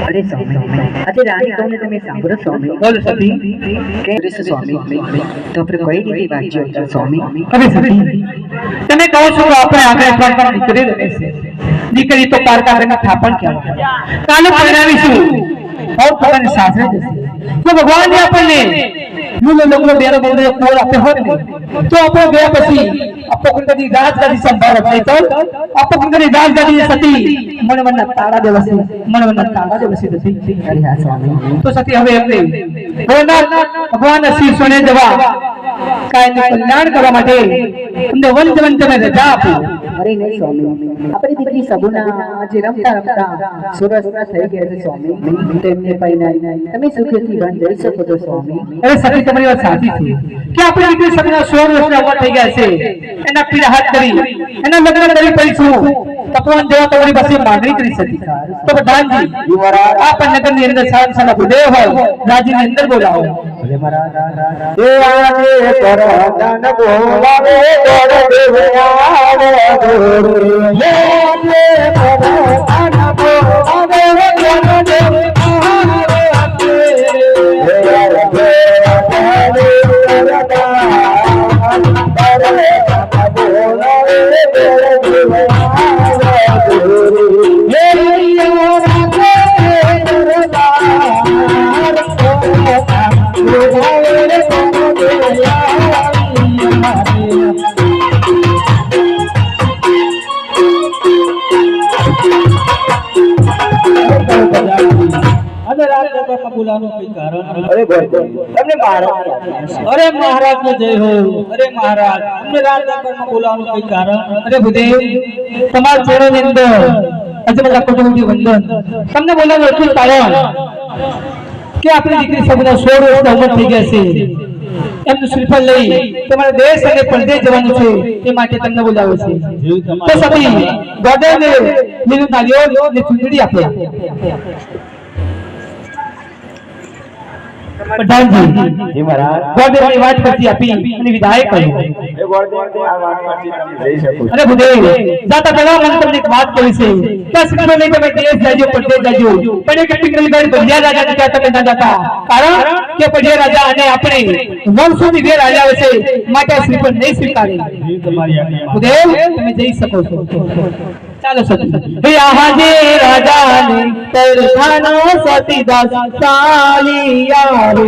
अरे स्वामी આજે રાણી કહું તમે સાંભળો સ્વામી બોલ સતી કે સ્વામી તો આપણે કઈ રીતે વાંચ્યો હતો સ્વામી હવે સતી તમે કહો છો કે આપણે આગળ પણ દીકરી રહે છે દીકરી તો પારકારને થાપણ કહેવાય કાલે પરિણામીશું और પોતાને સાસરે જશે તો ભગવાન આપણને મૂળ લોકો બેરો બોલે કોલ આપે હોય ને તો આપણે ગયા પછી अपनी राजगादी संभाल नहीं तो अपनी राजगादी सती मन ताड़ा देवसी मन ताड़ा देवसी तो सती हमें अपने भगवान श्री सोने जवा कायने कल्याण करवा माटे हमने वंच में रजा आपी अरे नहीं स्वामी अपनी दीकरी सगुना आज रमता रमता सुरसना થઈ ગયા છે સ્વામી તેમને પૈના તમે સુખથી બન જઈ શકો છો સ્વામી અરે સતી તમારી વાત સાચી છે કે આપણી દીકરી સગુના 16 વર્ષના ઉંમર થઈ ગયા છે એના પીડા હાથ કરી એના લગ્ન કરી પડીશું ભગવાન દેવા તમારી પાસે માંગણી કરી સતી તો પ્રધાનજી યુવરાજ આપ નગરની અંદર સારા સારા ભૂદેવ હોય રાજીની અંદર બોલાવો ભલે મહારાજ એ આજે પરદાન બોલાવે ગોળ દેવયાવો રે લે પરદાન બોલાવે ગોળ બોલાવવાનું કઈ કારણ? અરે તમને મહારાજ અરે મહારાજ ને જય હો. અરે મહારાજ અમને રાજ દરબારમાં બોલાવવાનું કઈ કારણ? અરે ભૂદેવ, તમારા ચરણની અંદર અજમલા કોટી વંદન. તમને બોલાવવાનું એટલું કારણ કે આપણી દીકરી સગુના 16 વર્ષના ઉંમર થઈ ગયા છે. એમનું શ્રીફળ લઈ તમારા દેશ અને પરદેશ જવાનું છે, એ માટે તમને બોલાવે છે. તો સતી ગોડેને લીલું નારિયેળ ને ચૂંદડી આપે. પ્રધાનજી જી મહારાજ ગોડેની વાત પરથી આપી અને વિદાય કર્યો. એ ગોળદેવ આ વાત પરથી તમે જઈ શકો છો. અરે ભૂદેવ, જાતા પહેલા મને તમને એક વાત કહી છે કે શ્રીફળ લઈ તમે દેશ જાજો, પરદેશ જાજો, પણ એક પિંગલગઢ ભંડિયા રાજા ત્યાં તમે ના જતા. કારણ કે ભંડિયા રાજા અને આપણે વર્ષોથી બે રાજાઓ છે, માટે આ શ્રીફળ નહીં સ્વીકારે. તમારી આજ્ઞા. ભૂદેવ, તમે જઈ શકો છો. ચાલો સતી. હે આહાજે રાજાને તરખાનો સતીદાસ ચાલી આવે.